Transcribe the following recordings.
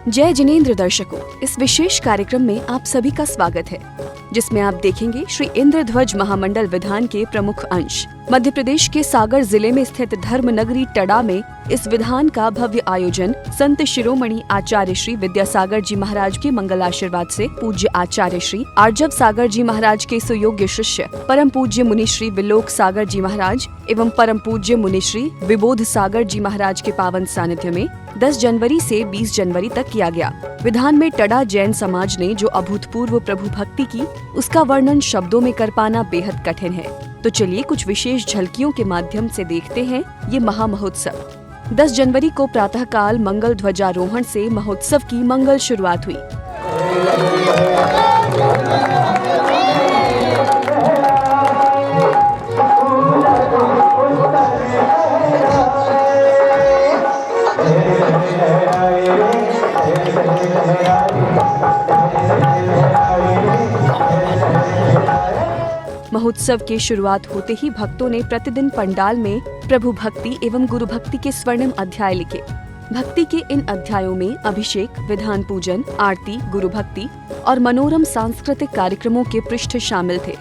जय जिनेंद्र दर्शकों, इस विशेष कार्यक्रम में आप सभी का स्वागत है, जिसमें आप देखेंगे श्री इंद्रध्वज महामंडल विधान के प्रमुख अंश। मध्य प्रदेश के सागर जिले में स्थित धर्म नगरी टडा में इस विधान का भव्य आयोजन संत शिरोमणि आचार्य श्री विद्यासागर जी महाराज के मंगल आशीर्वाद से पूज्य आचार्य श्री आर्जव सागर जी महाराज के सुयोग्य शिष्य परम पूज्य मुनि श्री विलोक सागर जी महाराज एवं परम पूज्य मुनि श्री विबोध सागर जी महाराज के पावन सानिध्य में 10 जनवरी से 20 जनवरी तक किया गया। विधान में टडा जैन समाज ने जो अभूतपूर्व प्रभु भक्ति की, उसका वर्णन शब्दों में कर पाना बेहद कठिन है। तो चलिए कुछ विशेष झलकियों के माध्यम से देखते हैं ये महामहोत्सव। 10 जनवरी को प्रातःकाल मंगल ध्वजारोहण से महोत्सव की मंगल शुरुआत हुई। महोत्सव की शुरुआत होते ही भक्तों ने प्रतिदिन पंडाल में प्रभु भक्ति एवं गुरु भक्ति के स्वर्णिम अध्याय लिखे। भक्ति के इन अध्यायों में अभिषेक, विधान पूजन, आरती, गुरु भक्ति और मनोरम सांस्कृतिक कार्यक्रमों के पृष्ठ शामिल थे।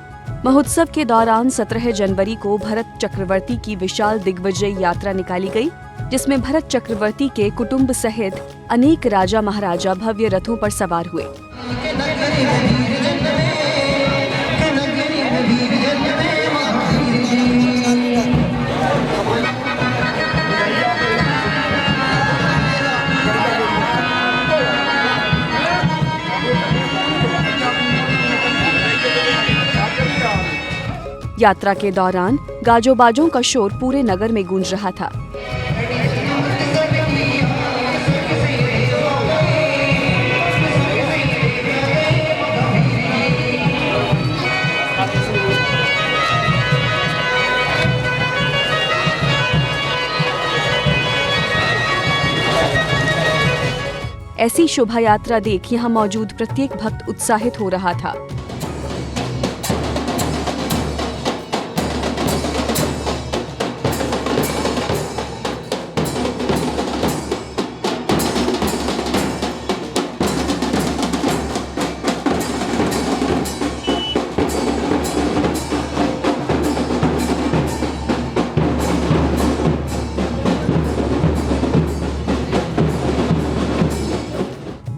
महोत्सव के दौरान 17 जनवरी को भरत चक्रवर्ती की विशाल दिग्विजय यात्रा निकाली गई, जिसमें भरत चक्रवर्ती के कुटुंब सहित अनेक राजा महाराजा भव्य रथों पर सवार हुए। यात्रा के दौरान गाजो बाजों का शोर पूरे नगर में गूंज रहा था। ऐसी शोभा यात्रा देख यहाँ मौजूद प्रत्येक भक्त उत्साहित हो रहा था।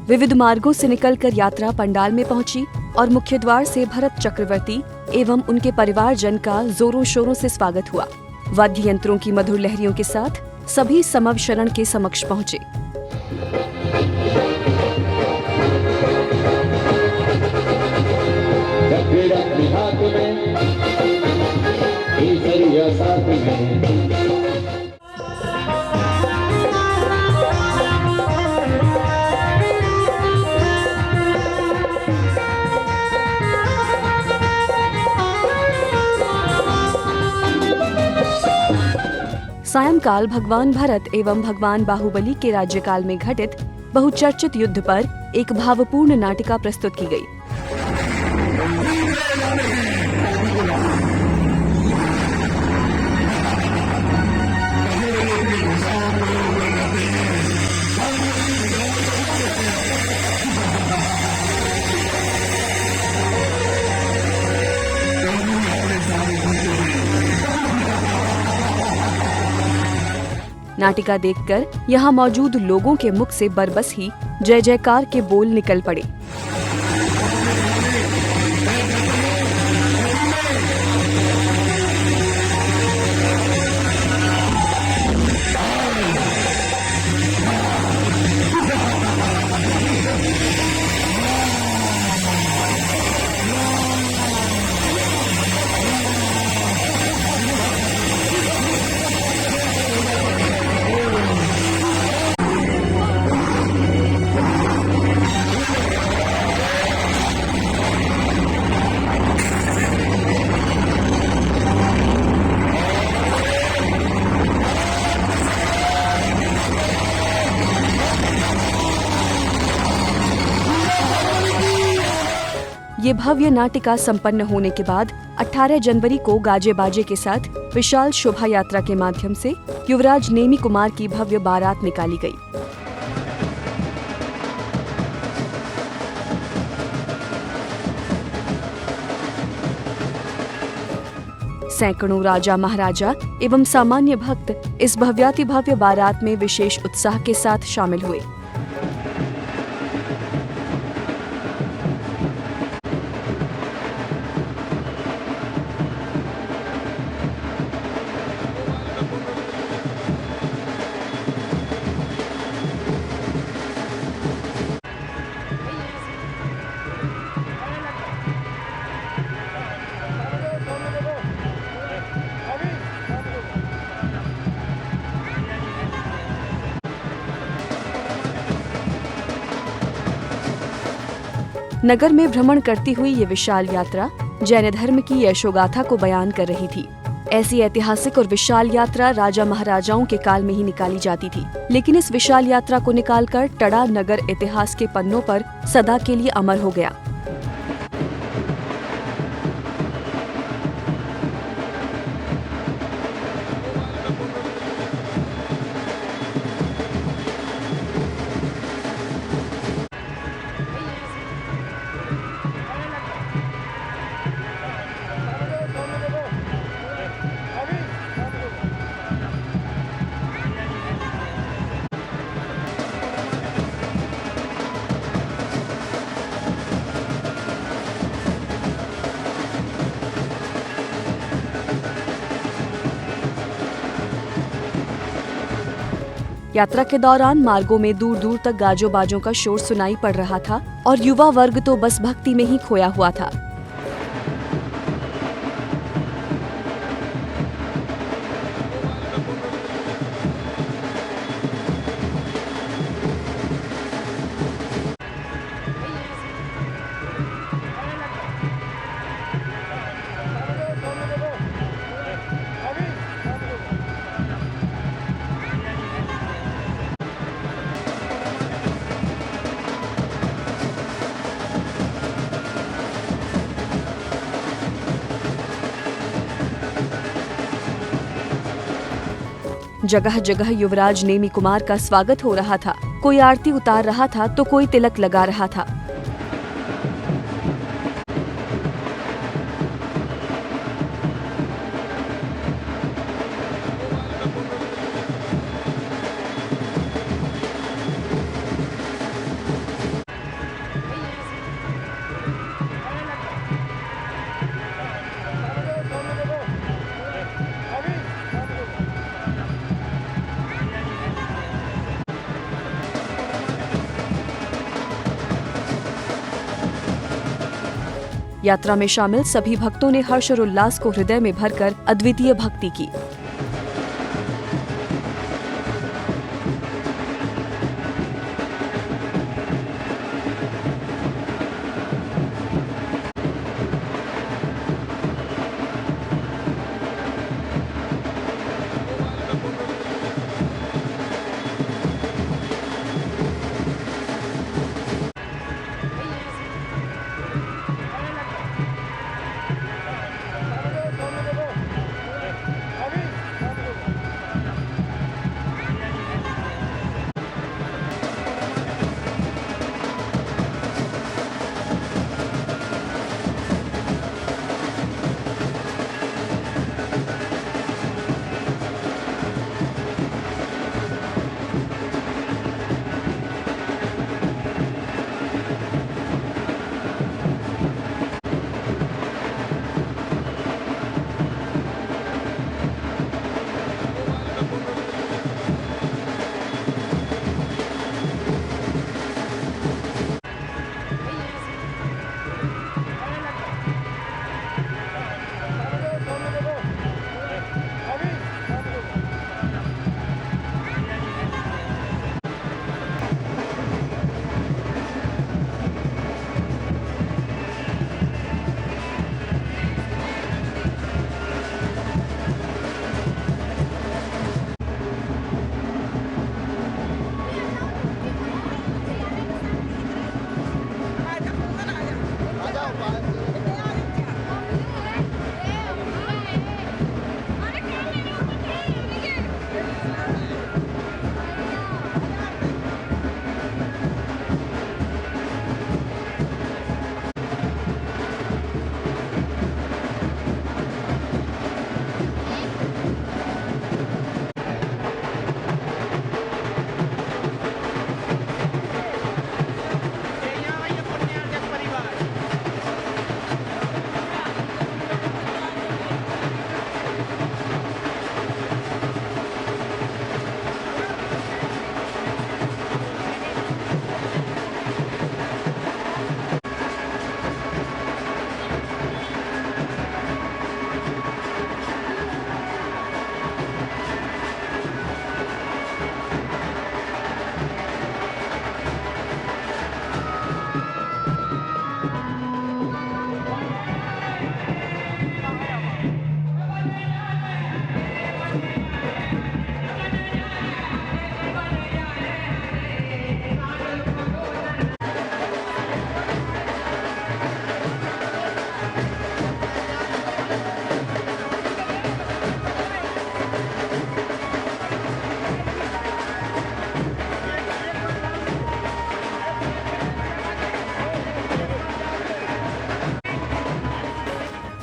विविध मार्गों से निकलकर यात्रा पंडाल में पहुंची और मुख्य द्वार से भरत चक्रवर्ती एवं उनके परिवारजन का जोरों शोरों से स्वागत हुआ। वाद्य यंत्रों की मधुर लहरियों के साथ सभी समव शरण के समक्ष पहुंचे। सायंकाल भगवान भरत एवं भगवान बाहुबली के राज्यकाल में घटित बहुचर्चित युद्ध पर एक भावपूर्ण नाटिका प्रस्तुत की गई। नाटिका देखकर यहाँ मौजूद लोगों के मुख से बरबस ही जय जयकार के बोल निकल पड़े। ये भव्य नाटिका संपन्न होने के बाद 18 जनवरी को गाजे बाजे के साथ विशाल शोभा यात्रा के माध्यम से युवराज नेमी कुमार की भव्य बारात निकाली गई। सैकड़ों राजा महाराजा एवं सामान्य भक्त इस भव्यातिभव्य बारात में विशेष उत्साह के साथ शामिल हुए। नगर में भ्रमण करती हुई ये विशाल यात्रा जैन धर्म की यशोगाथा को बयान कर रही थी। ऐसी ऐतिहासिक और विशाल यात्रा राजा महाराजाओं के काल में ही निकाली जाती थी, लेकिन इस विशाल यात्रा को निकालकर टड़ा नगर इतिहास के पन्नों पर सदा के लिए अमर हो गया। यात्रा के दौरान मार्गों में दूर दूर तक गाजों बाजों का शोर सुनाई पड़ रहा था और युवा वर्ग तो बस भक्ति में ही खोया हुआ था। जगह जगह युवराज नेमी कुमार का स्वागत हो रहा था। कोई आरती उतार रहा था तो कोई तिलक लगा रहा था। यात्रा में शामिल सभी भक्तों ने हर्ष और उल्लास को हृदय में भरकर अद्वितीय भक्ति की।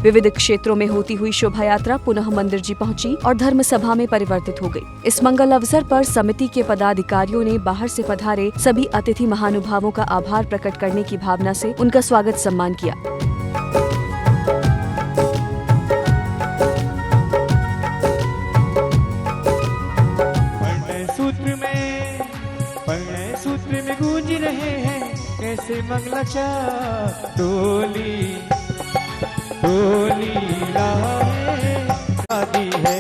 विविध क्षेत्रों में होती हुई शोभा यात्रा पुनः मंदिर जी पहुंची और धर्म सभा में परिवर्तित हो गई। इस मंगल अवसर पर समिति के पदाधिकारियों ने बाहर से पधारे सभी अतिथि महानुभावों का आभार प्रकट करने की भावना से उनका स्वागत सम्मान किया। सूत्र में गूंज रहे हैं कैसे मंगलाचार डोली डोली लाए शादी है।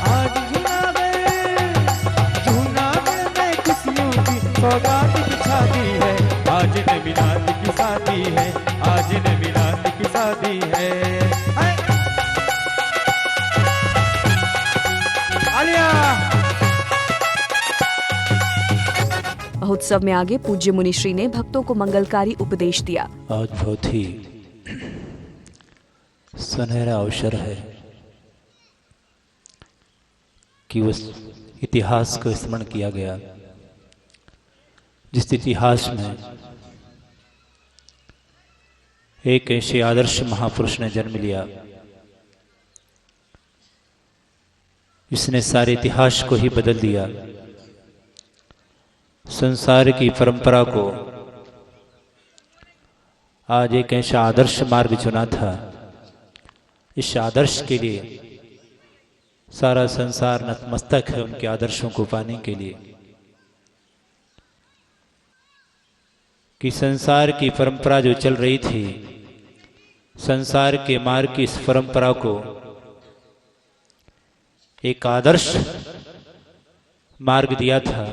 आज जूनागढ़ में खुशियों की सौगात की शादी है। आज नबीनाथ की शादी है, आज नबीनाथ की शादी है। आलिया महोत्सव में आगे पूज्य मुनिश्री ने भक्तों को मंगलकारी उपदेश दिया। आज बहुत ही सुनहरा अवसर है कि उस इतिहास को स्मरण किया गया जिस इतिहास में एक ऐसे आदर्श महापुरुष ने जन्म लिया जिसने सारे इतिहास को ही बदल दिया। संसार की परंपरा को आज एक ऐसा आदर्श मार्ग चुना था। इस आदर्श के लिए सारा संसार नतमस्तक है उनके आदर्शों को पाने के लिए कि संसार की परंपरा जो चल रही थी, संसार के मार्ग की इस परंपरा को एक आदर्श मार्ग दिया था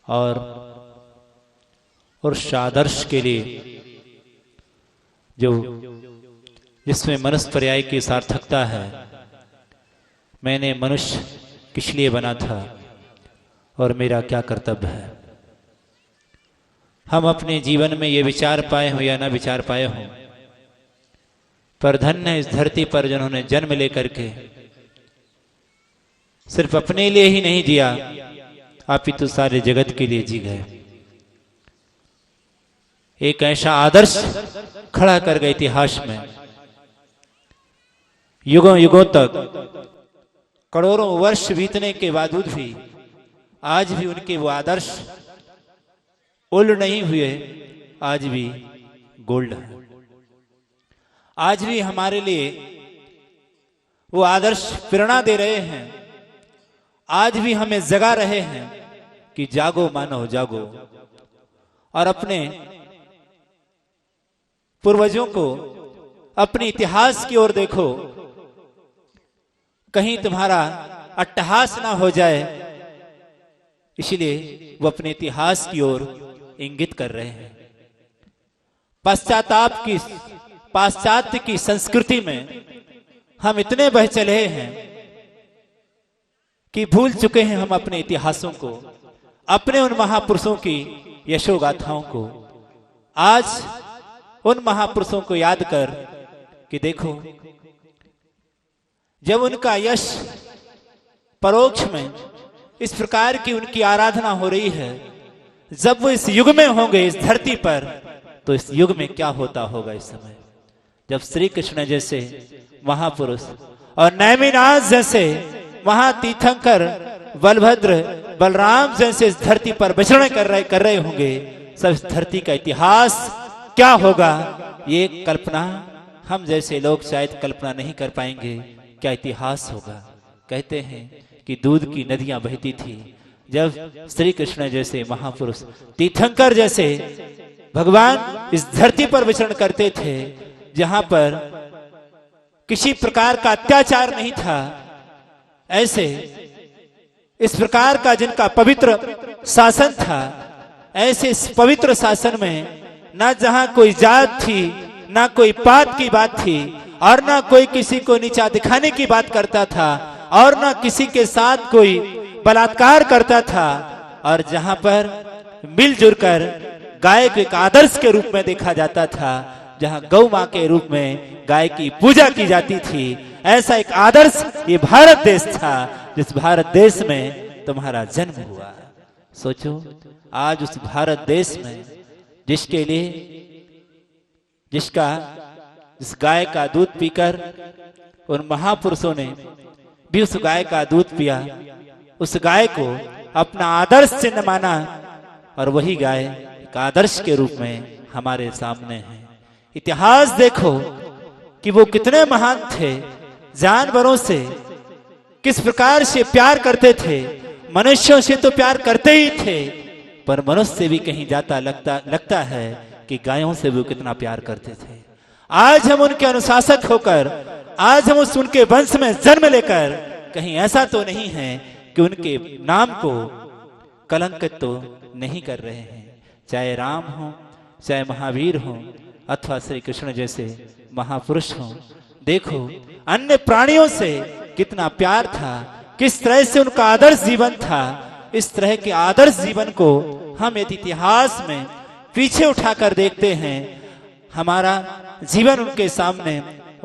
और उस आदर्श के लिए जो जिसमें मनुष्य पर्याय की सार्थकता है, मैंने मनुष्य किस लिए बना था और मेरा क्या कर्तव्य है। हम अपने जीवन में ये विचार पाए हों या ना विचार पाए हों, पर धन्य है इस धरती पर जिन्होंने जन्म लेकर के सिर्फ अपने लिए ही नहीं जिया, अपितु सारे जगत के लिए जी गए। एक ऐसा आदर्श खड़ा कर गए इतिहास में। युगों युगों तक करोड़ों वर्ष बीतने के बावजूद भी आज भी उनके वो आदर्श ओल्ड नहीं हुए, आज भी गोल्ड है। आज भी हमारे लिए वो आदर्श प्रेरणा दे रहे हैं। आज भी हमें जगा रहे हैं कि जागो मानव जागो और अपने पूर्वजों को, अपने इतिहास की ओर देखो, कहीं तुम्हारा अट्टहास ना हो जाए, इसलिए वो अपने इतिहास की ओर इंगित कर रहे हैं। पाश्चात्य की संस्कृति में हम इतने बह चले हैं कि भूल चुके हैं हम अपने इतिहासों को, अपने उन महापुरुषों की यशोगाथाओं को। आज उन महापुरुषों को याद कर कि देखो, जब उनका यश परोक्ष में इस प्रकार की उनकी आराधना हो रही है, जब वो इस युग में होंगे इस धरती पर, तो इस युग में क्या होता होगा इस समय, जब श्री कृष्ण जैसे महापुरुष और नैमिनाथ जैसे महातीर्थंकर, बलभद्र, बलराम जैसे इस धरती पर विचरण कर रहे होंगे। सब इस धरती का इतिहास क्या होगा, ये कल्पना हम जैसे लोग शायद कल्पना नहीं कर पाएंगे। क्या इतिहास होगा। कहते हैं कि दूध की नदियां बहती थी जब श्री कृष्ण जैसे महापुरुष, तीर्थंकर जैसे भगवान इस धरती पर विचरण करते थे, जहां पर किसी प्रकार का अत्याचार नहीं था। ऐसे इस प्रकार का जिनका पवित्र शासन था, ऐसे इस पवित्र शासन में ना जहां कोई जात थी, ना कोई पात की बात थी, और ना कोई किसी को नीचा दिखाने की बात करता था, और ना किसी के साथ कोई बलात्कार करता था, और जहां पर मिलजुल कर गाय को एक आदर्श के रूप में देखा जाता था, जहां गौ मां के रूप में गाय की पूजा की जाती थी। ऐसा एक आदर्श ये भारत देश था, जिस भारत देश में तुम्हारा जन्म हुआ। सोचो, आज उस भारत देश में जिसके लिए जिस गाय का दूध पीकर उन महापुरुषों ने भी उस गाय का दूध पिया, उस गाय को अपना आदर्श चिन्ह माना, और वही गाय एक आदर्श के रूप में हमारे सामने है। इतिहास देखो कि वो कितने महान थे, जानवरों से किस प्रकार से प्यार करते थे, मनुष्यों से तो प्यार करते ही थे, पर मनुष्य से भी कहीं जाता लगता है कि गायों से वो कितना प्यार करते थे। आज हम उनके अनुशासक होकर, आज हम उनके वंश में जन्म लेकर कहीं ऐसा तो नहीं है कि उनके नाम को कलंकित तो नहीं कर रहे हैं। चाहे राम हो, चाहे महावीर हो, अथवा श्री कृष्ण जैसे महापुरुष हो। देखो अन्य प्राणियों से कितना प्यार था, किस तरह से उनका आदर्श जीवन था। इस तरह के आदर्श जीवन को हम यदि इतिहास में पीछे उठाकर देखते हैं, हमारा जीवन उनके सामने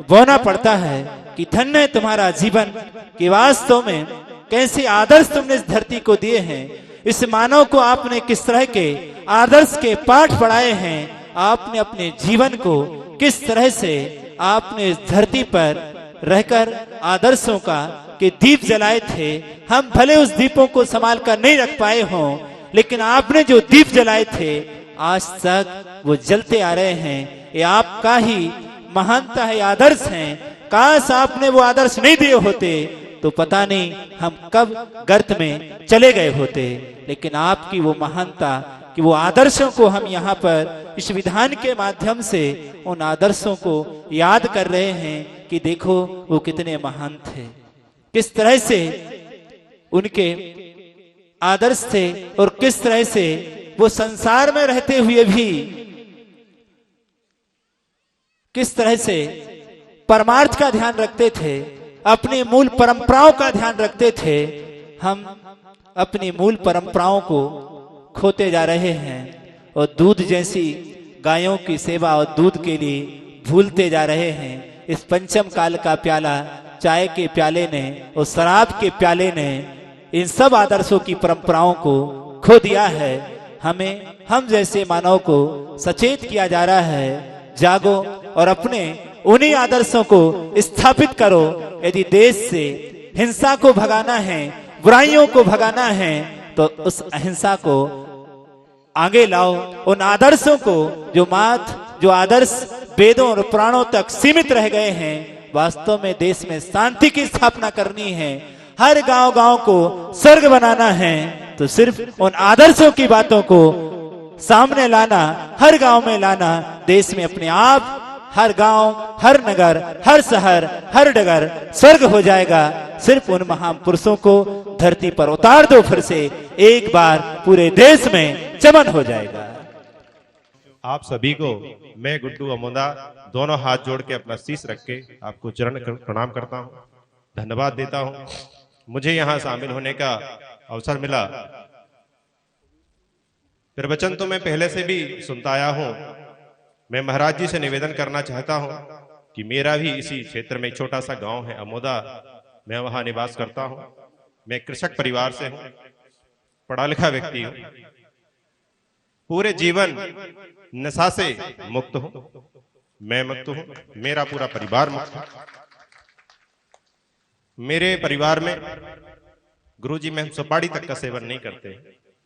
बोना पड़ता है कि धन्य है तुम्हारा जीवन, कि वास्तव में कैसे आदर्श तुमने इस धरती को दिए हैं। इस मानव को आपने किस तरह के आदर्श के पाठ पढ़ाए हैं, आपने अपने जीवन को किस तरह से आपने इस धरती पर रहकर आदर्शों का के दीप जलाए थे। हम भले उस दीपों को संभाल कर नहीं रख पाए हों, लेकिन आपने जो दीप जलाए थे आज तक वो जलते आ रहे हैं। ये आपका ही महानता है, आदर्श हैं। काश आपने वो आदर्श नहीं दिए होते तो पता नहीं हम कब गर्त में चले गए होते। लेकिन आपकी वो महानता कि वो आदर्शों को हम यहाँ पर इस विधान के माध्यम से उन आदर्शों को याद कर रहे हैं कि देखो वो कितने महान थे, किस तरह से उनके आदर्श थे और किस तरह से वो संसार में रहते हुए भी किस तरह से परमार्थ का ध्यान रखते थे, अपनी मूल परंपराओं का ध्यान रखते थे। हम अपनी मूल परंपराओं को खोते जा रहे हैं और दूध जैसी गायों की सेवा और दूध के लिए भूलते जा रहे हैं। इस पंचम काल का प्याला, चाय के प्याले ने और शराब के प्याले ने इन सब आदर्शों की परंपराओं को खो दिया है। हम जैसे मानव को सचेत किया जा रहा है, जागो और अपने उन्हीं आदर्शों को स्थापित करो। यदि देश से हिंसा को भगाना है, बुराइयों को भगाना है, तो उस अहिंसा को आगे लाओ। उन आदर्शों को जो आदर्श वेदों और पुराणों तक सीमित रह गए हैं, वास्तव में देश में शांति की स्थापना करनी है, हर गांव को स्वर्ग बनाना है, तो सिर्फ उन आदर्शों की बातों को सामने लाना, हर गांव में लाना। देश में अपने आप हर गांव, हर नगर, हर शहर, हर डगर स्वर्ग हो जाएगा। सिर्फ उन महापुरुषों को धरती पर उतार दो, फिर से एक बार पूरे देश में चमन हो जाएगा। आप सभी को मैं गुड्डू अमोदा दोनों हाथ जोड़ के अपना शीश रख के आपको चरण प्रणाम करता हूं, धन्यवाद देता हूं। मुझे यहां शामिल होने का अवसर मिला। प्रवचन तो मैं पहले से भी सुनता आया हूं। मैं महाराज जी से निवेदन करना चाहता हूं कि मेरा भी इसी क्षेत्र में एक छोटा सा गांव है अमोदा, मैं वहां निवास करता हूं। मैं कृषक परिवार से हूं, पढ़ा लिखा व्यक्ति हूं, पूरे जीवन नशा से मुक्त हूं, मैं मुक्त हूं, मेरा पूरा परिवार मुक्त है। मेरे परिवार में गुरुजी में हम सुपारी तक का सेवन नहीं करते,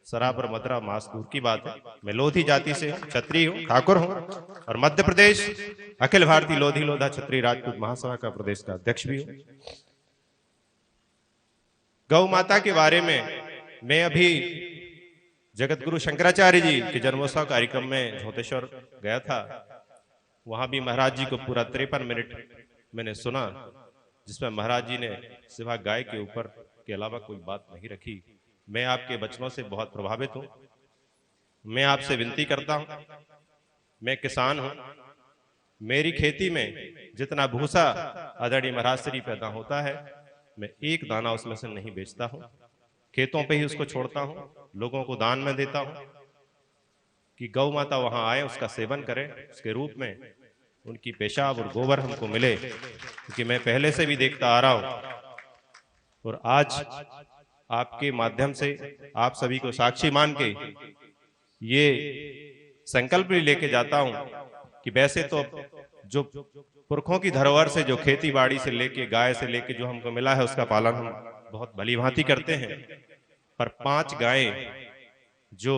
शराब और मदरा मांस दूर की बात है। मैं लोधी जाति से हूं, क्षत्रिय हूं, ठाकुर हूं और मध्य प्रदेश अखिल भारतीय लोधी लोधा क्षत्रिय राजपूत महासभा का प्रदेश का अध्यक्ष भी हूं। गौ माता के बारे में मैं अभी जगत गुरु शंकराचार्य जी के जन्मोत्सव कार्यक्रम में झोतेश्वर गया था। वहां भी महाराज जी को पूरा 53 मिनट मैंने सुना, जिसमें महाराज जी ने सिवा गाय के ऊपर के अलावा कोई बात नहीं रखी। मैं आपके वचनों से बहुत प्रभावित हूं। मैं आपसे विनती करता हूं, मैं किसान हूं, मेरी खेती में जितना भूसा आदरणीय महाराज श्री पैदा होता है, मैं एक दाना उसमें से नहीं बेचता हूं, खेतों पे ही उसको छोड़ता हूं, लोगों को दान में देता हूं कि गौ माता वहां आए, उसका सेवन करें, उसके रूप में उनकी पेशाब और गोबर हमको मिले, क्योंकि मैं पहले से भी देखता आ रहा हूं। और आज आपके माध्यम से आप सभी को साक्षी मान के ये संकल्प भी लेके जाता हूं कि वैसे तो जो पुरखों की धरोहर से जो खेती बाड़ी से लेके गाय से लेके जो हमको मिला है उसका पालन हम बहुत भली भांति करते हैं, पर 5 गायें जो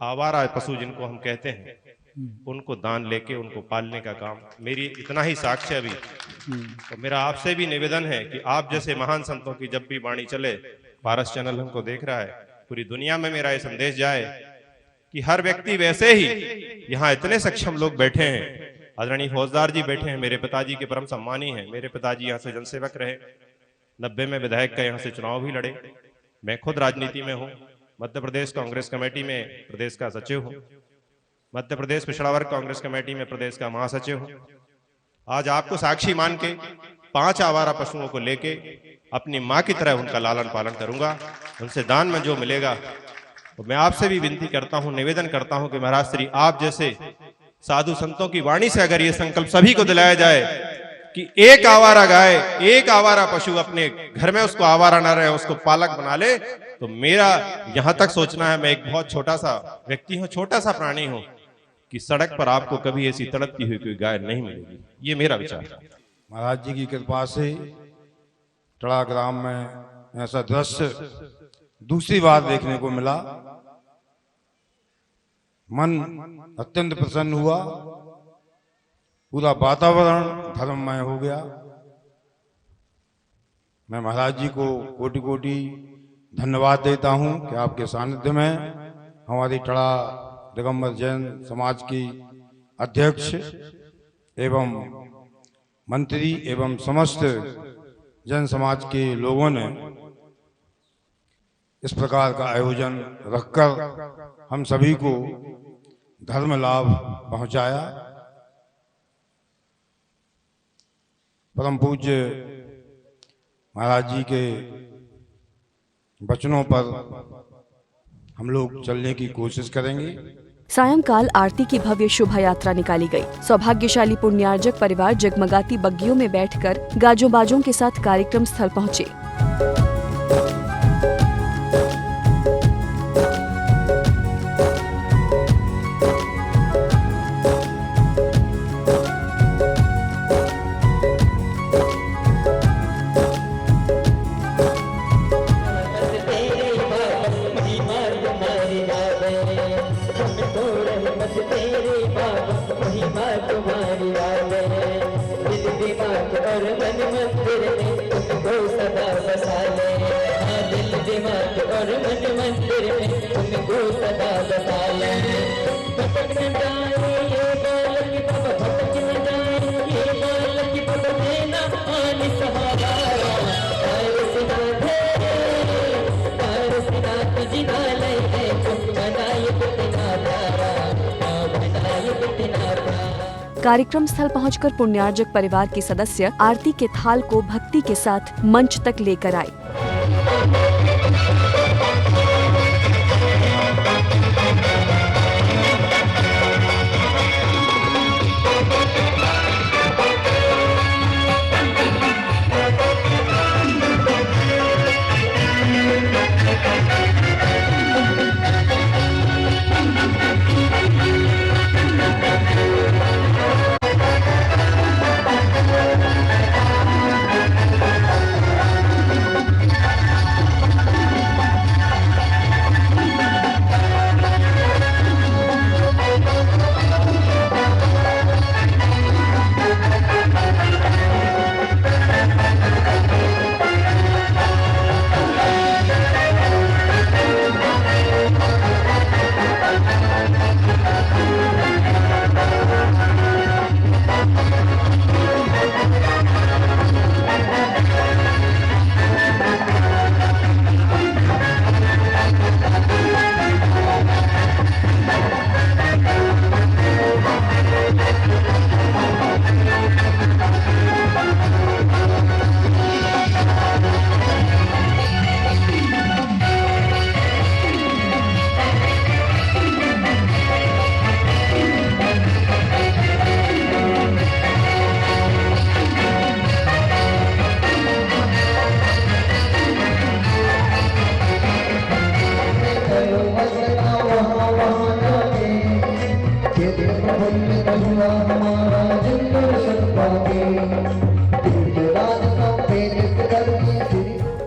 आवारा पशु जिनको हम कहते हैं उनको दान लेके उनको पालने का काम, मेरी इतना ही साक्ष्य अभी। तो मेरा आपसे भी निवेदन है कि आप जैसे महान संतों की जब भी वाणी चले, पारस चैनल हमको देख रहा है, पूरी दुनिया में मेरा ये संदेश जाए कि हर व्यक्ति वैसे ही, यहाँ इतने सक्षम लोग बैठे हैं, आदरणीय फौजदार जी बैठे हैं, मेरे पिताजी के परम सम्मानी हैं, मेरे पिताजी यहाँ से जनसेवक रहे, 90 में विधायक का यहाँ से चुनाव भी लड़े, मैं खुद राजनीति में हूँ, मध्य प्रदेश कांग्रेस कमेटी में प्रदेश का सचिव हूँ, मध्य प्रदेश पिछड़ा वर्ग कांग्रेस कमेटी में प्रदेश का महासचिव हूँ। आज आपको साक्षी मान के 5 आवारा पशुओं को लेके अपनी माँ की तरह उनका लालन पालन करूंगा, उनसे दान में जो मिलेगा। तो मैं आपसे भी विनती करता हूं, निवेदन करता हूं कि महाराज श्री आप जैसे साधु संतों की वाणी से अगर ये संकल्प सभी को दिलाया जाए कि एक आवारा गाय, एक आवारा पशु अपने घर में उसको आवारा ना रहे, उसको पालक बना ले, तो मेरा यहां तक सोचना है, मैं एक बहुत छोटा सा व्यक्ति हूं, छोटा सा प्राणी हूं, कि सड़क पर आपको कभी ऐसी तड़पती हुई कोई गाय नहीं मिलेगी। ये मेरा विचार है। महाराज जी की कृपा से टड़ा ग्राम में ऐसा दृश्य दूसरी बार देखने को मिला, मन अत्यंत प्रसन्न हुआ, पूरा वातावरण धर्ममय हो गया। मैं महाराज जी को कोटि कोटि धन्यवाद देता हूं कि आपके सानिध्य में हमारी टड़ा दिगंबर जैन समाज की अध्यक्ष एवं मंत्री एवं समस्त जैन समाज के लोगों ने इस प्रकार का आयोजन रखकर हम सभी को धर्म लाभ पहुंचाया। परम पूज्य महाराज जी के वचनों पर हम लोग चलने की कोशिश करेंगे। सायंकाल आरती की भव्य शोभा यात्रा निकाली गई। सौभाग्यशाली पुण्यार्जक परिवार जगमगाती बग्गियों में बैठकर गाजों बाजों के साथ कार्यक्रम स्थल पहुंचे। कार्यक्रम स्थल पहुंचकर पुण्यार्जक परिवार के सदस्य आरती के थाल को भक्ति के साथ मंच तक लेकर आए।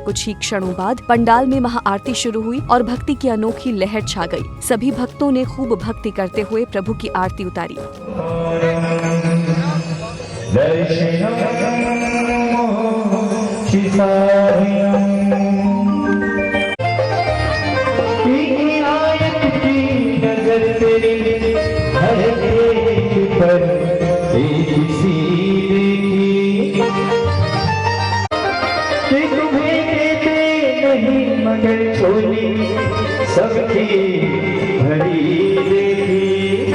कुछ ही क्षणों बाद पंडाल में महाआरती शुरू हुई और भक्ति की अनोखी लहर छा गई। सभी भक्तों ने खूब भक्ति करते हुए प्रभु की आरती उतारी। मगर छोली सबकी भरी देखी।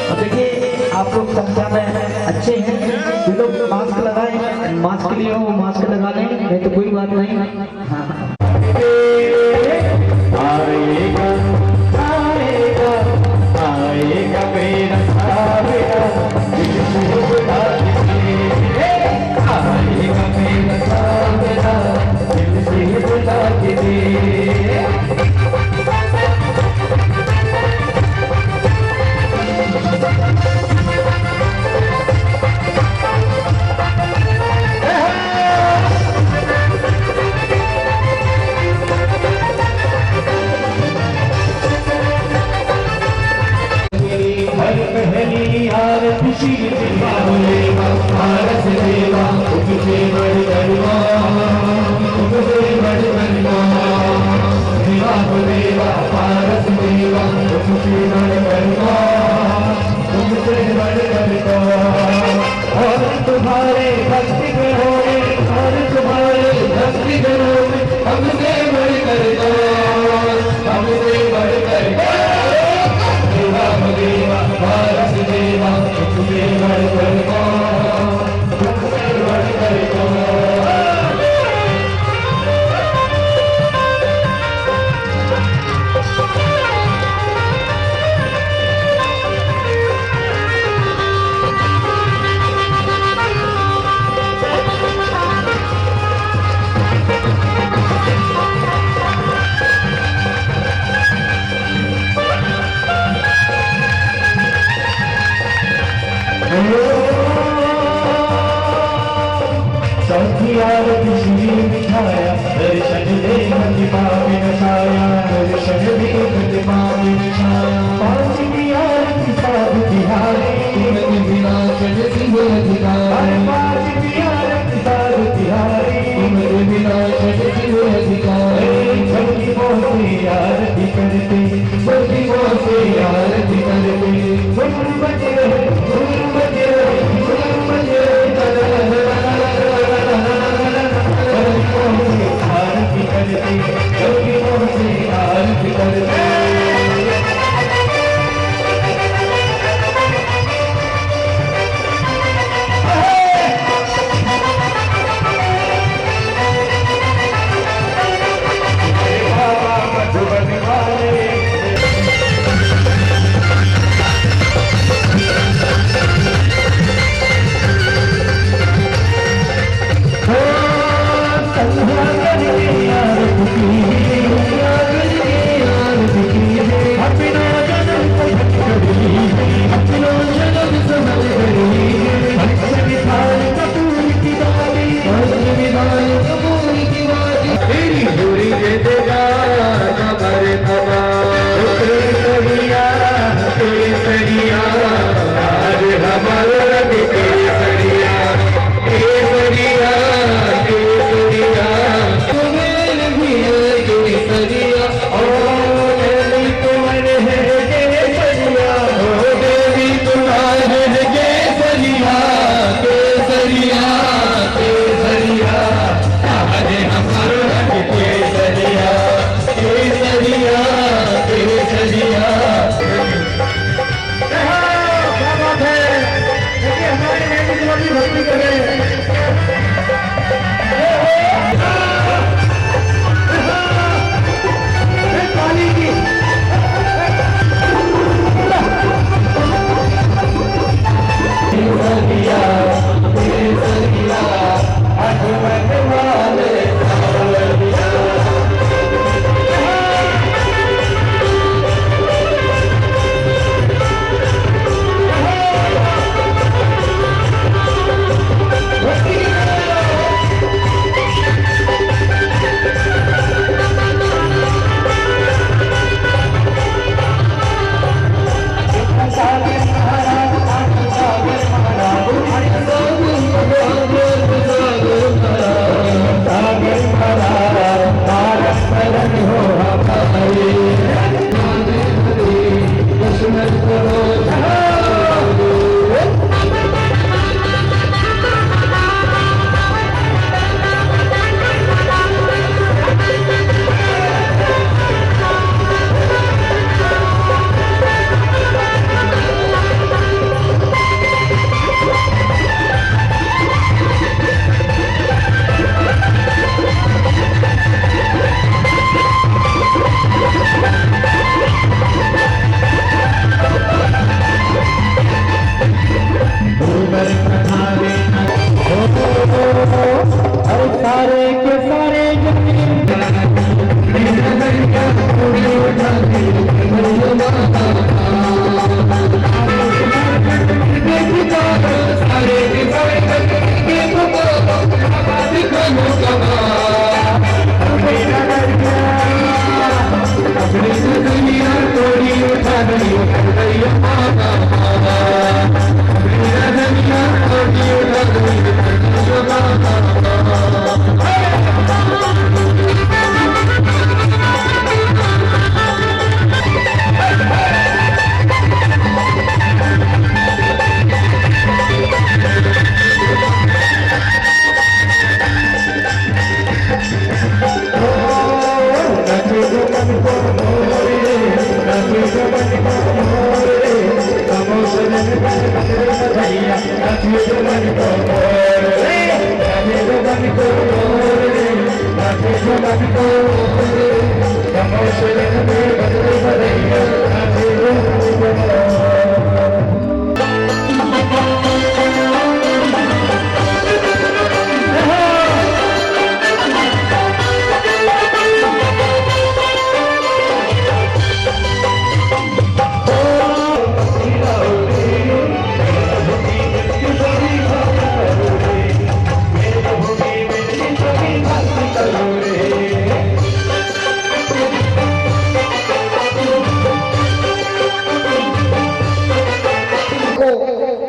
अब देखिए आप लोग संख्या में अच्छे हैं, जो लोग मास्क लगाए, मास्क के लिए वो मास्क लगा लें, नहीं तो कोई बात नहीं। हाँ। आएगा आएगा आएगा मेरा सावेरा, आएगा मेरा सावेरा, दिल से बुला के दे। पहली आरती श्री देवा भारत देवा, तुझसे बड़ गरुआ, तुझसे बड़ गरुआ, देवा देवा भारत देवा, तुझसे बड़ गरुआ, तुझसे बड़ गरुआ। और तुम्हारे भक्ति करोगे, और तुम्हारे भक्ति करोगे, हमसे बड़ गरुआ, हमसे बड़ गरुआ। देवा भारत देवा, तुझसे बड़ गरुआ, तुझसे बड़ गरुआ।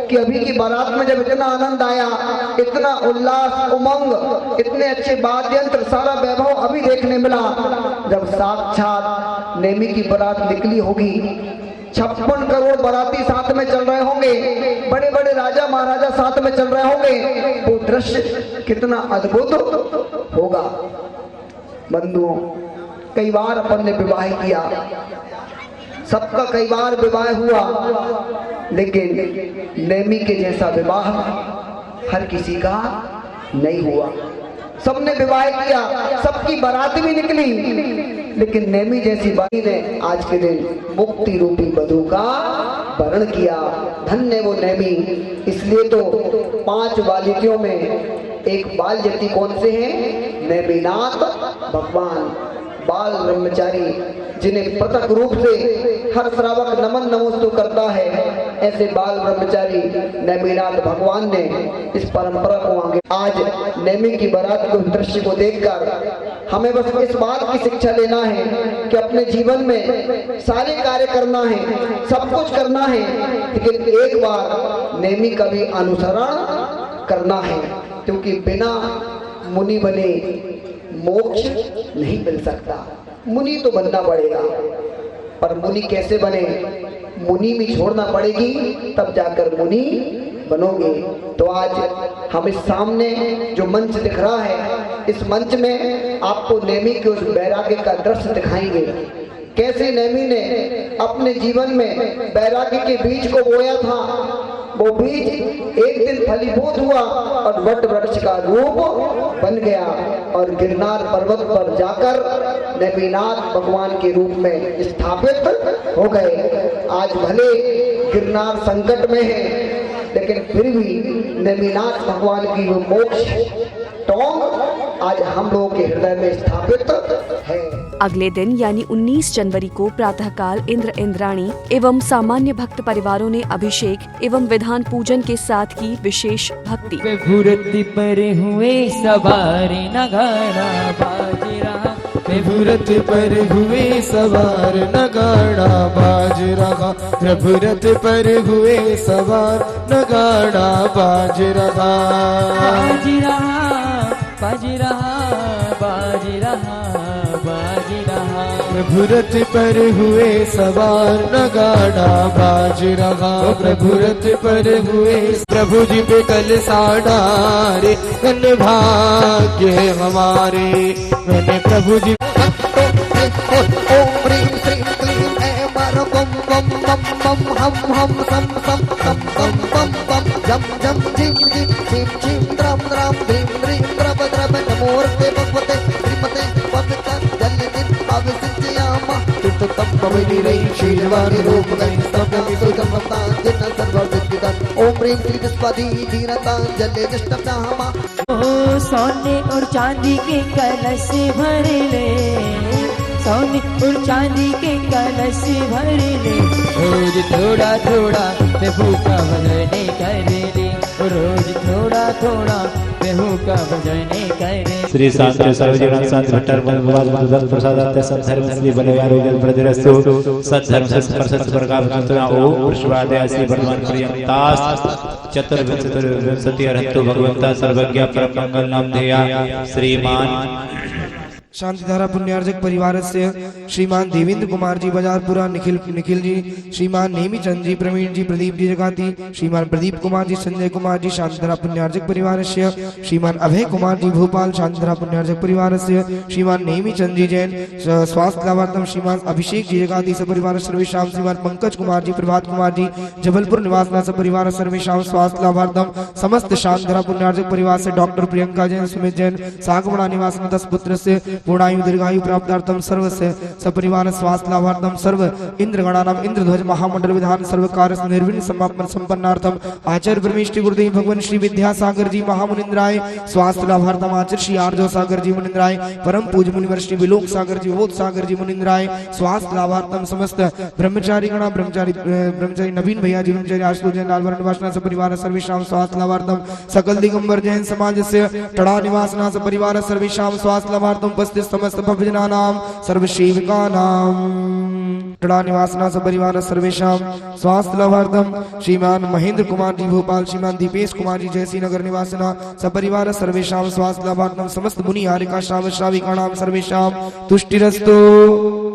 कि अभी की बारात में जब इतना आनंद आया, इतना उल्लास, उमंग, इतने अच्छे वाद्य यंत्र, सारा वैभव अभी देखने मिला जब साक्षात नेमी की बारात निकली होगी। 56 करोड़ बाराती साथ में चल रहे होंगे, बड़े बड़े राजा महाराजा साथ में चल रहे होंगे, वो दृश्य कितना अद्भुत होगा। बंधुओं, कई बार अपन ने विवाह किया, सबका कई बार विवाह हुआ, लेकिन नेमी के जैसा विवाह हर किसी का नहीं हुआ। सबने विवाह किया, सबकी बारात भी निकली, लेकिन नेमी जैसी बाई ने आज के दिन मुक्ति रूपी वधू का वरण किया। धन्य वो नेमी। इसलिए तो 5 बालिकाओं में एक बालयती कौन से हैं? नेमिनाथ भगवान, बाल ब्रह्मचारी, जिन्हें पृथक रूप से हर श्रावक नमन नमोस्तु करता है, ऐसे बाल ब्रह्मचारी नेमिनाथ भगवान ने इस परंपरा को आगे। आज नेमी की बारात को, दृश्य को देखकर हमें बस इस बात की शिक्षा लेना है कि अपने जीवन में सारे कार्य करना है, सब कुछ करना है, लेकिन एक बार नेमी का भी अनुसरण करना है, क्योंकि बिना मुनि बने मोक्ष नहीं मिल सकता। मुनि तो बनना पड़ेगा, पर मुनि कैसे बने? मुनि भी छोड़ना पड़ेगी, तब जाकर मुनि बनोगे। तो आज हम इस सामने जो मंच दिख रहा है, इस मंच में आपको नेमी के उस वैराग्य का दृश्य दिखाएंगे। कैसे नेमी ने अपने जीवन में वैराग्य के बीज को बोया था, वो बीज एक दिन फलीभूत हुआ और वट वृक्ष का रूप बन गया और गिरनार पर्वत पर जाकर नेमिनाथ भगवान के रूप में स्थापित हो गए। आज भले गिरनार संकट में है, लेकिन फिर भी नेमिनाथ भगवान की वो मोक्ष टोंग आज हम लोगों के हृदय में स्थापित है। अगले दिन यानी 19 जनवरी को प्रातःकाल इंद्र इंद्राणी एवं सामान्य भक्त परिवारों ने अभिषेक एवं विधान पूजन के साथ की विशेष भक्ति। विभूति पर हुए सवार नगाड़ा बाज रहा, विभूति पर हुए सवार नगाड़ा बाज रहा, प्रभुरथ पर हुए सवार नगाड़ा बाज रहा, बाज रहा, बाज रहा, बाज रहा, बाज रहा, प्रभुरथ पर हुए सवार नगाड़ा बाज रहा, प्रभुरथ पर हुए। प्रभु जी पे कल साड़ारे धन भाग्य हमारे, मैंने प्रभु जी ओम ह्रीं श्रीं क्लीं ऐं बर बम बम बम बम हम सम सम सम सम बम बम जम जम झिम झिम झिम झिम द्रम द्रम ह्रीं ह्रीं द्रव द्रव नमोर्ते भगवते श्रीमते पवित्र जलदिन अविसिद्ध्यामा तीर्थोत्तम पवित्र रही शीलवाणी रूप गई स्तब्ध विसुगम तांजन सर्वसिद्धिदं। ओम ह्रीं श्री विस्पति धीरतांजलि निष्ठप्तामा। ओ सोने और चांदी के कलश भर ले, सोने और चांदी के कलश भर ले, रोज थोड़ा थोड़ा प्रभु का भजन कर ले, रोज थोड़ा थोड़ा प्रभु का भजन कर। श्री शांति सर्वजीवन शांति भट्टर भगवान प्रसादाते सद्धर्म श्री बले आरोग्य प्रदिरस्तु सद्धर्म से स्पर्शत प्रकार संतरा ओ पुरुषवादयासी वर्तमान पर्यंतास चतुर्विंशति अरहत्तु भगवंता सर्वज्ञ परम मंगल नाम धेया। श्रीमान शांतिधारा पुण्यार्जक परिवार से श्रीमान देवेंद्र कुमार जी बाजारपुरा, निखिल जी, श्रीमान नेमीचंद जी, प्रवीण जी, प्रदीप जी जगाती, श्रीमान प्रदीप कुमार जी, संजय कुमार जी शांतिधारा पुण्यार्जक परिवार से, श्रीमान अभय कुमार जी भोपाल शांतिधारा पुण्यार्जक परिवार से, श्रीमान नेमीचंद जी जैन स्वास्थ्य लाभार्थम, श्रीमान अभिषेक जी जगाती सपरिवार सर्वेशाम, श्रीमान पंकज कुमार जी, प्रभात कुमार जी जबलपुर निवास सपरिवार सर्वेशाम स्वास्थ्य लाभार्थम, समस्त शांतिधारा पुण्यार्जक परिवार से डॉक्टर प्रियंका जैन, सुमित जैन सागमड़ा निवास 10 पुत्र से पूर्णायु दीर्घायु प्राप्तार्थम, सर्व से सपरिवार स्वास्थ्य लाभार्थम, सर्व इंद्रगणानाम इंद्रध्वज महामंडल विधान सर्व कार्य निर्विघ्न समापन संपन्नार्थम आचार्य ब्रह्मेष्टि गुरुदेव भगवान श्री विद्यासागर जी महामुनिंद्राय स्वास्थ्य लाभार्थम, आचार्य श्री आर्जो सागर जी मुनिंद्राय, परम पूज्य मुनिवर श्री विलोक सागर जी बोध सागर जी मुनिंद्राय स्वास्थ्य लाभार्थम, समस्त ब्रह्मचारी गणा ब्रह्मचारी नवीन भैया जी, ब्रह्मचारी आशुतोष जैन लालवरण वासना सपरिवार सर्वेशाम स्वास्थ्य लाभार्थम, सकल दिगंबर जैन समाज से टड़ा निवासना सपरिवार सर्वेशाम स्वास्थ्य लाभार्थम, समस्त भक्तजनां सर्व सेवकानां टड़ा निवासना सपरिवार सर्वेशाम स्वास्थ्य लाभार्थम, श्रीमान महेंद्र कुमार जी भोपाल, श्रीमान दीपेश कुमार जी जयसी नगर निवासना सपरिवार सर्वेशाम स्वास्थ्य लाभार्थम, समस्त मुनि हारिका श्राव श्राविकाणां सर्वेशाम तुष्टिरस्तु।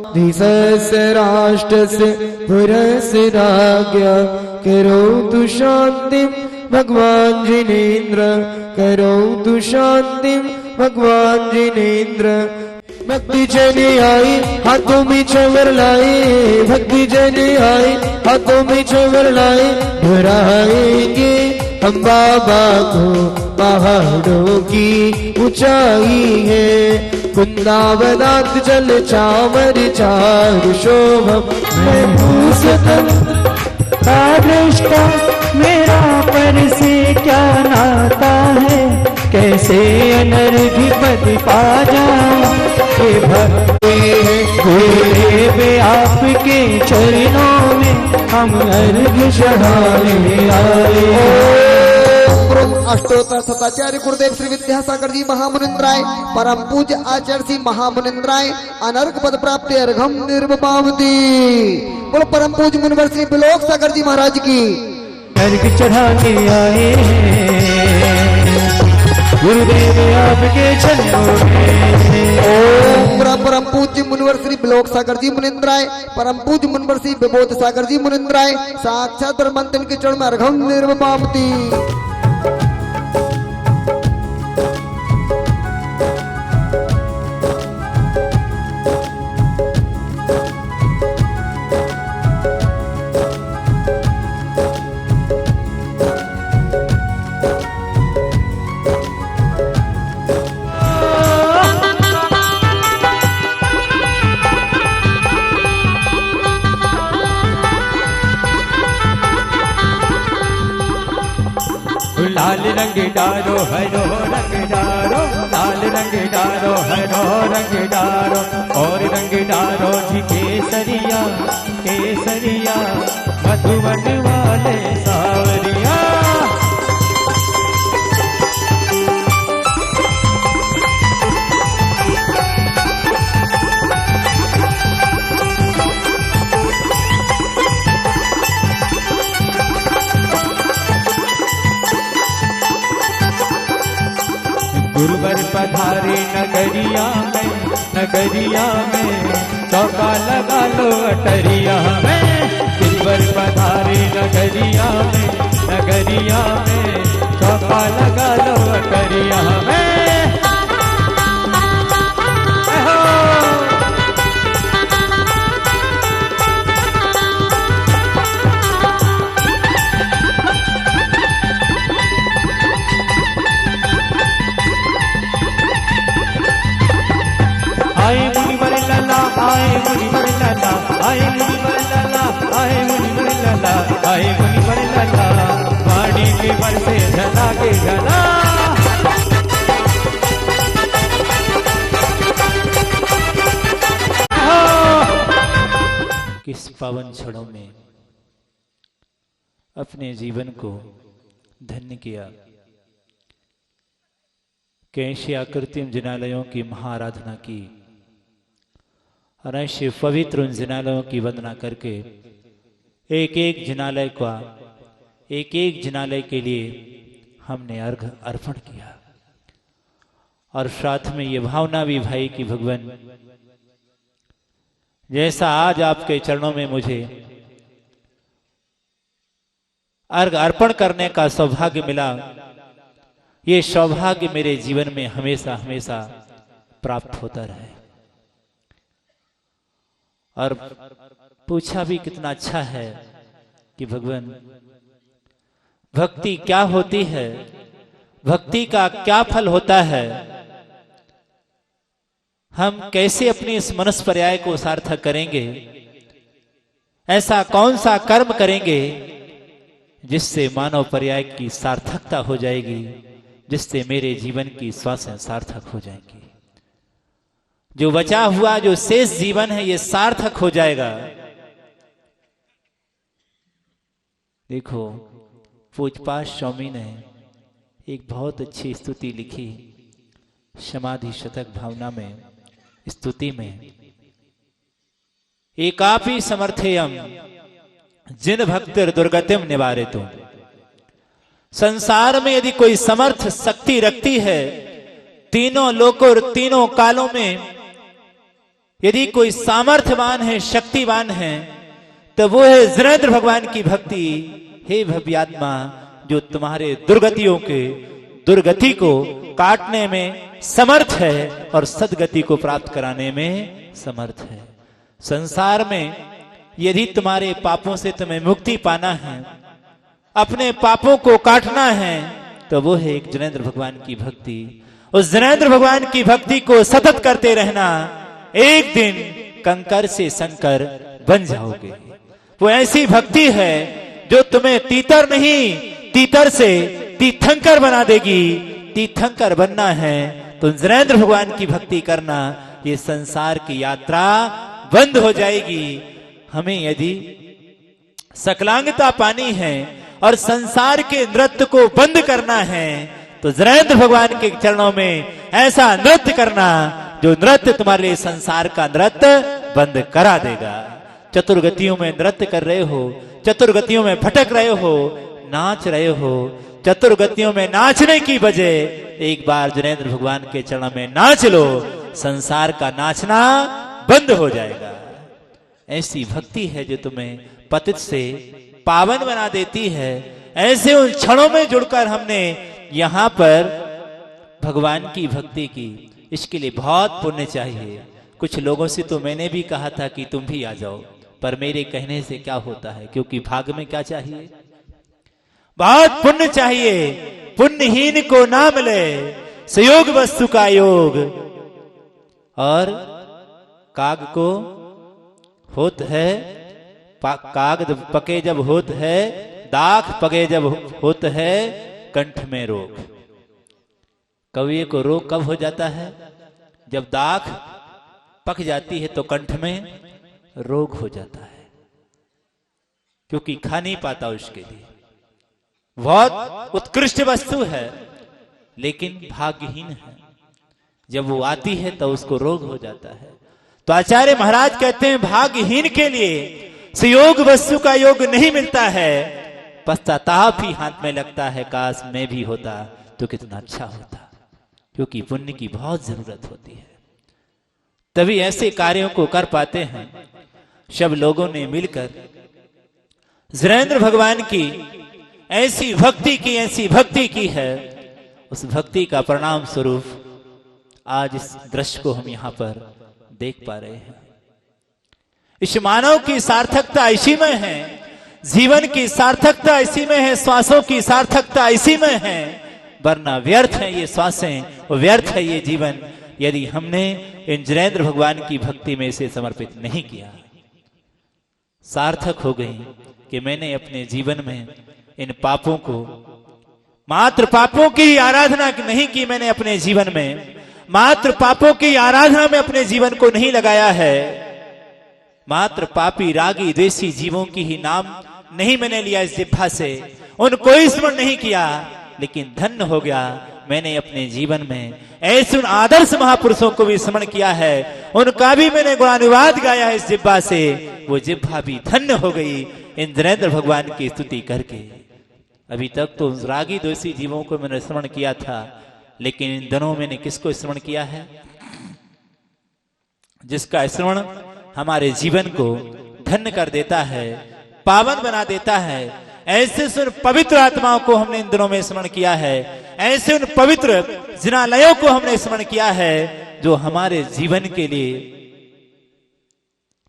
सहस्राष्ट से पुरस राज्ञा करो तु शांति भगवान जिनेन्द्र, करो तु शांति भगवान जिनेन्द्र, भक्ति जन आई हाथों में चवर लाए, भक्ति जन आई हाथों में चवर लाए, भराएंगे हम बाबा को पहाड़ों की ऊंचाई है, वृंदावनाथ जल चामर चारु शोभम मैं भूषतम का दृष्टा, मेरा पर से क्या नाता है, कैसे अनर्घ पद पा जाऊं, ये भक्ति है गुरुदेव आपके चरणों में हम अर्घ चढ़ाने आए। अष्टोत्तर सताचार्य गुरुदेव श्री विद्यासागर जी महामुनिंद्राय, परम पूज्य आचार्य श्री महामुनिंद्राय अनर्घ पद प्राप्ति अर्घम निर्वपावती। बोलो परम पूज्य मुनिवर श्री विलोक सागर जी महाराज की अर्घ चढ़ाने आए गुरुदेव आपके चरणों में। ओम परम पूज्य मुनिवर श्री विलोक सागर जी मुनिंद्राय, परम पूज्य मुनिवर श्री विबोध सागर जी मुनिंद्राय साक्षात मंथन के चरण में अर्घम निर्वपावती। लाल रंग डारो हरो रंग डारो, लाल रंग डारो हरो रंग डारो, और रंग डारो जी केसरिया केसरिया, मधुवन वाले सावरिया। गुरुवर पधारे नगरिया में चौका लगा लो अटरिया में, गुरुवर पधारे नगरिया में चौका लगा लो अटरिया में। आए मुनिवर लला, आए मुनिवर लला, आए मुनिवर लला, आए मुनिवर लला, आए मुनिवर लला, वाणी के बरसे झला के झला। किस पावन क्षणों में अपने जीवन को धन्य किया, कैसे आकृतिम जिनालयों की महाआराधना की, और ऐसे पवित्र उन जिनालयों की वंदना करके एक एक जिनालय के लिए हमने अर्घ अर्पण किया। और साथ में ये भावना भी भाई कि भगवान जैसा आज आपके चरणों में मुझे अर्घ अर्पण करने का सौभाग्य मिला, ये सौभाग्य मेरे जीवन में हमेशा हमेशा प्राप्त होता रहे। और पूछा भी कितना अच्छा है कि भगवान भक्ति क्या होती है, भक्ति का क्या फल होता है, हम कैसे अपने इस मनुष्य पर्याय को सार्थक करेंगे, ऐसा कौन सा कर्म करेंगे जिससे मानव पर्याय की सार्थकता हो जाएगी, जिससे मेरे जीवन की श्वासें सार्थक हो जाएंगी, जो बचा हुआ जो शेष जीवन है ये सार्थक हो जाएगा। देखो पूजपाठ स्वामी ने एक बहुत अच्छी स्तुति लिखी समाधि शतक भावना में, स्तुति में, एकापि समर्थेयम जिन भक्तिर दुर्गतिम निवारितुम। संसार में यदि कोई समर्थ शक्ति रखती है, तीनों लोकों और तीनों कालों में यदि कोई सामर्थ्यवान है, शक्तिवान है, तो वो है जिनेंद्र भगवान की भक्ति। हे भव्यात्मा, जो तुम्हारे दुर्गति को काटने में समर्थ है और सदगति को प्राप्त कराने में समर्थ है। संसार में यदि तुम्हारे पापों से तुम्हें मुक्ति पाना है, अपने पापों को काटना है, तो वो है एक जिनेंद्र भगवान की भक्ति। उस जिनेंद्र भगवान की भक्ति को सतत करते रहना, एक दिन कंकर से शंकर बन जाओगे। वो ऐसी भक्ति है जो तुम्हें तीतर नहीं, तीतर से तीर्थंकर बना देगी। तीर्थंकर बनना है तो जिनेंद्र भगवान की भक्ति करना, ये संसार की यात्रा बंद हो जाएगी। हमें यदि सकलांगता पानी है और संसार के नृत्य को बंद करना है, तो जिनेंद्र भगवान के चरणों में ऐसा नृत्य करना जो नृत्य तुम्हारे लिए संसार का नृत्य बंद करा देगा। चतुर्गतियों में नृत्य कर रहे हो, चतुर्गतियों में भटक रहे हो, नाच रहे हो, चतुर्गतियों में नाचने की बजाय एक बार जिनेंद्र भगवान के चरणों में नाच लो, संसार का नाचना बंद हो जाएगा। ऐसी भक्ति है जो तुम्हें पतित से पावन बना देती है। ऐसे उन क्षणों में जुड़कर हमने यहाँ पर भगवान की भक्ति की, इसके लिए बहुत पुण्य चाहिए। कुछ लोगों से तो मैंने भी कहा था कि तुम भी आ जाओ, पर मेरे कहने से क्या होता है, क्योंकि भाग में क्या चाहिए, बहुत पुण्य चाहिए। पुण्यहीन को ना मिले संयोग वस्तु का योग, और काग को होत है, काग पके जब होत है, दाख पके जब होत है, कंठ में रोग। कौवे को रोग कब हो जाता है, जब दाख पक जाती है तो कंठ में रोग हो जाता है, क्योंकि खा नहीं पाता उसके लिए। बहुत उत्कृष्ट वस्तु है लेकिन भाग्यहीन है, जब वो आती है तो उसको रोग हो जाता है। तो आचार्य महाराज कहते हैं भाग्यहीन के लिए संयोग वस्तु का योग नहीं मिलता है, पश्चाताप ही हाथ में लगता है, काश मैं भी होता तो कितना अच्छा होता, क्योंकि पुण्य की बहुत जरूरत होती है, तभी ऐसे कार्यों को कर पाते हैं। सब लोगों ने मिलकर जिनेंद्र भगवान की ऐसी भक्ति की है, उस भक्ति का परिणाम स्वरूप आज इस दृश्य को हम यहाँ पर देख पा रहे हैं। इस मानव की सार्थकता इसी में है, जीवन की सार्थकता इसी में है, श्वासों की सार्थकता इसी में है, वरना व्यर्थ है ये श्वासें, व्यर्थ है ये जीवन, यदि हमने इन जिनेंद्र भगवान की भक्ति में इसे समर्पित नहीं किया। सार्थक हो गई कि मैंने अपने जीवन में इन पापों को, मात्र पापों की आराधना नहीं की मैंने अपने जीवन में, मात्र पापों की आराधना में अपने जीवन को नहीं लगाया है, मात्र पापी रागी द्वेषी जीवों की ही नाम नहीं मैंने लिया इस जिह्वा से, उनको स्मरण नहीं किया, लेकिन धन्य हो गया मैंने अपने जीवन में ऐसे उन आदर्श महापुरुषों को भी स्मरण किया है, उनका भी मैंने गुणानुवाद गाया है इस जिह्वा से, वो जिह्वा भी धन्य हो गई इन जिनेंद्र भगवान की स्तुति करके। अभी तक तो रागी दोषी जीवों को मैंने स्मरण किया था, लेकिन इन दिनों मैंने किसको स्मरण किया है? जिसका स्मरण हमारे जीवन को धन्य कर देता है, पावन बना देता है। ऐसे उन पवित्र आत्माओं को हमने इन दिनों में स्मरण किया है, ऐसे उन पवित्र जिनालयों को हमने स्मरण किया है जो हमारे जीवन के लिए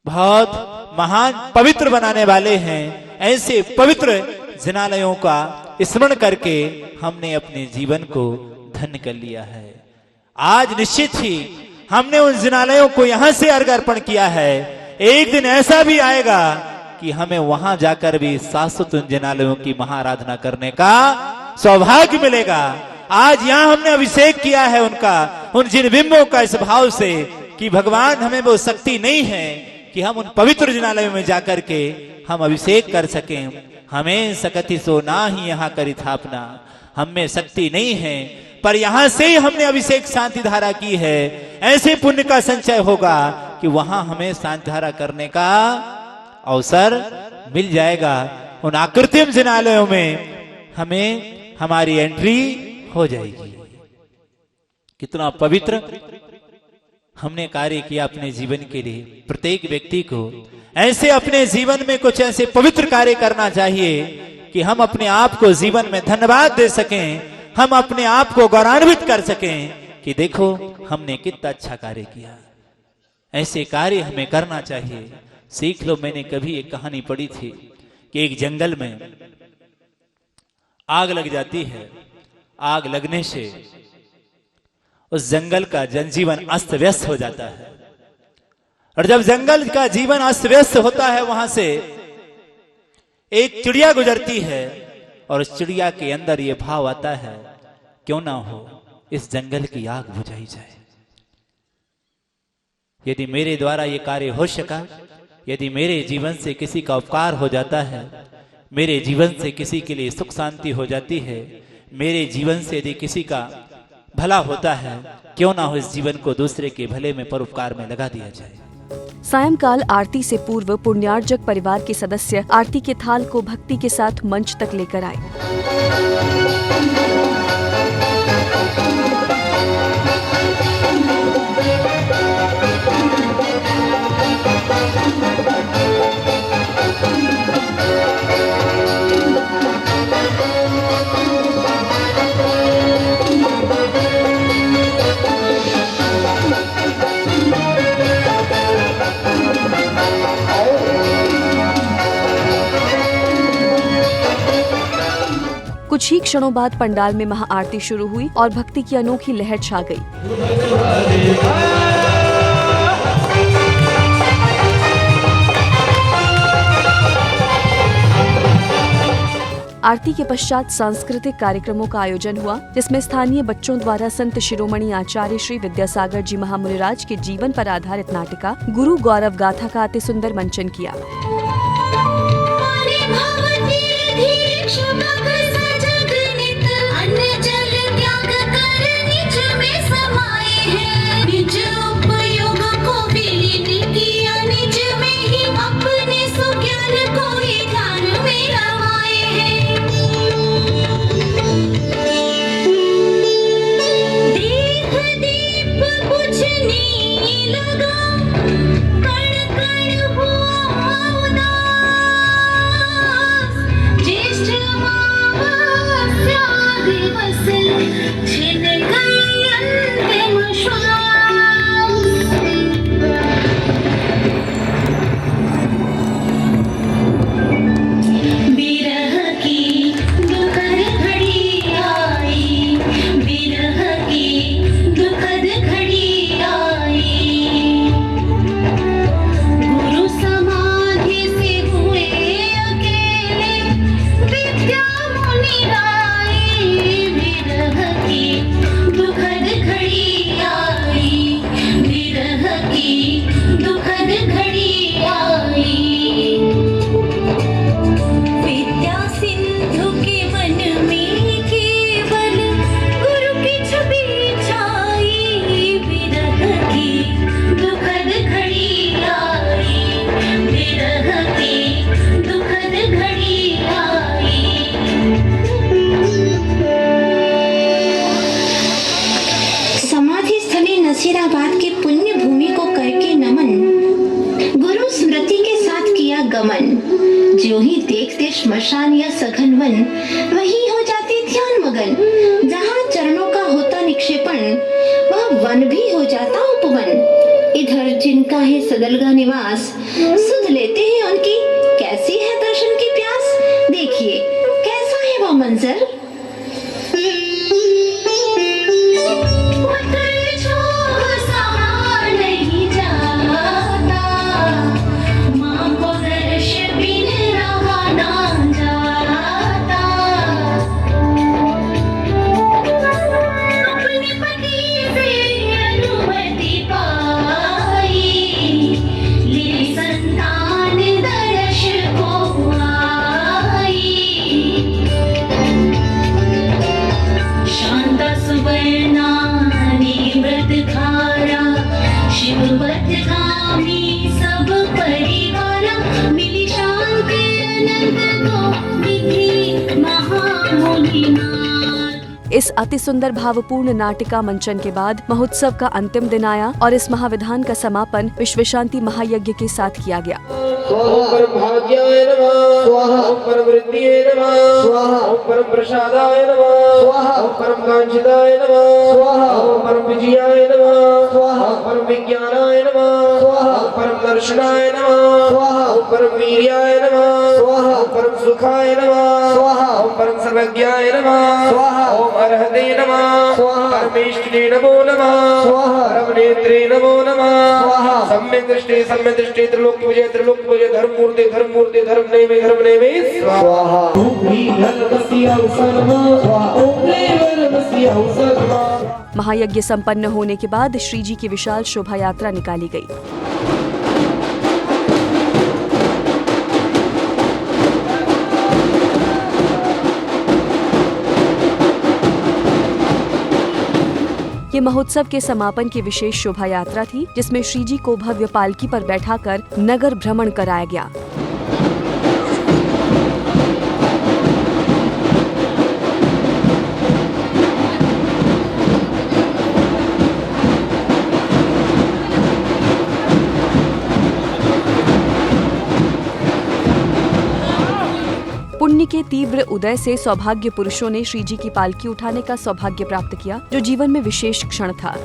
बहुत महान पवित्र बनाने वाले हैं। ऐसे पवित्र जिनालयों का स्मरण करके हमने अपने जीवन को धन्य कर लिया है। आज निश्चित ही हमने उन जिनालयों को यहां से अर्घ अर्पण किया है। एक दिन ऐसा भी आएगा कि हमें वहां जाकर भी शाश्वत उन जिनालयों की महाआराधना करने का सौभाग्य मिलेगा। आज यहां हमने अभिषेक किया है उनका, उन जिन बिंबों का इस भाव से कि भगवान हमें वो शक्ति नहीं है कि हम उन पवित्र जिनालयों में जाकर के हम अभिषेक कर सकें। हमें सकति सो ना ही यहाँ करी थापना, हमें शक्ति नहीं है, पर यहां से ही हमने अभिषेक शांति धारा की है। ऐसे पुण्य का संचय होगा कि वहां हमें शांति धारा करने का अवसर मिल जाएगा। उन आकृतिम जिनालयों में हमें हमारी एंट्री हो जाएगी। कितना पवित्र हमने कार्य किया अपने जीवन के लिए। प्रत्येक व्यक्ति को ऐसे अपने जीवन में कुछ ऐसे पवित्र कार्य करना चाहिए कि हम अपने आप को जीवन में धन्यवाद दे सकें, हम अपने आप को गौरवान्वित कर सकें कि देखो हमने कितना अच्छा कार्य किया। ऐसे कार्य हमें करना चाहिए। सीख लो, मैंने कभी एक कहानी पढ़ी थी कि एक जंगल में आग लग जाती है। आग लगने से उस जंगल का जनजीवन अस्त व्यस्त हो जाता है, और जब जंगल का जीवन अस्त व्यस्त होता है, वहां से एक चिड़िया गुजरती है और उस चिड़िया के अंदर ये भाव आता है, क्यों ना हो इस जंगल की आग बुझाई जाए। यदि मेरे द्वारा ये कार्य हो सका, यदि मेरे जीवन से किसी का उपकार हो जाता है, मेरे जीवन से किसी के लिए सुख शांति हो जाती है, मेरे जीवन से यदि किसी का भला होता है, क्यों ना हो इस जीवन को दूसरे के भले में परोपकार में लगा दिया जाए। सायंकाल आरती से पूर्व पुण्यार्जक परिवार के सदस्य आरती के थाल को भक्ति के साथ मंच तक लेकर आए। कुछ ही क्षणों बाद पंडाल में महाआरती शुरू हुई और भक्ति की अनोखी लहर छा गई। आरती के पश्चात सांस्कृतिक कार्यक्रमों का आयोजन हुआ, जिसमें स्थानीय बच्चों द्वारा संत शिरोमणि आचार्य श्री विद्यासागर जी महामुनिराज के जीवन पर आधारित नाटिका गुरु गौरव गाथा का अति सुंदर मंचन किया। ज्येष्ठ श्मशान या सघन वन, वहीं हो जाती ध्यान मगन। जहाँ चरणों का होता निक्षेपण, वह वन भी हो जाता उपवन। इधर जिनका है सदलगा निवास, सुध लेते हैं उनकी कैसी है दर्शन की प्यास। देखिए कैसा है वह मंजर। इस अति सुंदर भावपूर्ण नाटिका मंचन के बाद महोत्सव का अंतिम दिन आया और इस महाविधान का समापन विश्व शांति महायज्ञ के साथ किया गया। ओम परम भाग्याय नमः स्वाहा। ओम परम वृद्धिये नमः स्वाहा। ओम परम प्रसादाय नमः स्वाहा। ओम परम कांचिताय नमः स्वाहा। ओम परम विजयाय नमः स्वाहा। ओम परम विज्ञानाय नमः स्वाहा। ओम परम दर्शनाय नमः स्वाहा। ओम परम वीर्याय नमः स्वाहा। ओम परम सुखाय नमः स्वाहा। ओम परम सर्वज्ञाय नमः स्वाहा। ओम अरहते नमः स्वाहा। परमेष्ठिने नमो नमः स्वाहा। परम नेत्रे नमो नमः स्वाहा। सम्यक दृष्टि त्रिलोक विजय त्रिलोक विजय धर्म मूर्ति धर्म नेमे स्वाहा। महायज्ञ संपन्न होने के बाद श्री जी की विशाल शोभा यात्रा निकाली गई। ये महोत्सव के समापन की विशेष शोभा यात्रा थी, जिसमें श्री जी को भव्य पालकी पर बैठाकर नगर भ्रमण कराया गया। पुण्य के तीव्र उदय से सौभाग्य पुरुषों ने श्री जी की पालकी उठाने का सौभाग्य प्राप्त किया, जो जीवन में विशेष क्षण था।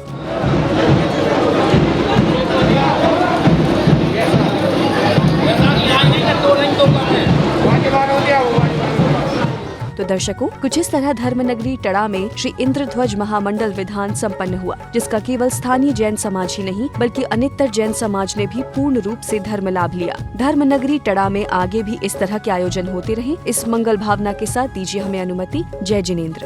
तो दर्शकों, कुछ इस तरह धर्मनगरी टड़ा में श्री इंद्रध्वज महामंडल विधान संपन्न हुआ, जिसका केवल स्थानीय जैन समाज ही नहीं बल्कि अनितर जैन समाज ने भी पूर्ण रूप से धर्म लाभ लिया। धर्मनगरी टड़ा में आगे भी इस तरह के आयोजन होते रहे। इस मंगल भावना के साथ दीजिए हमें अनुमति। जय जिनेंद्र।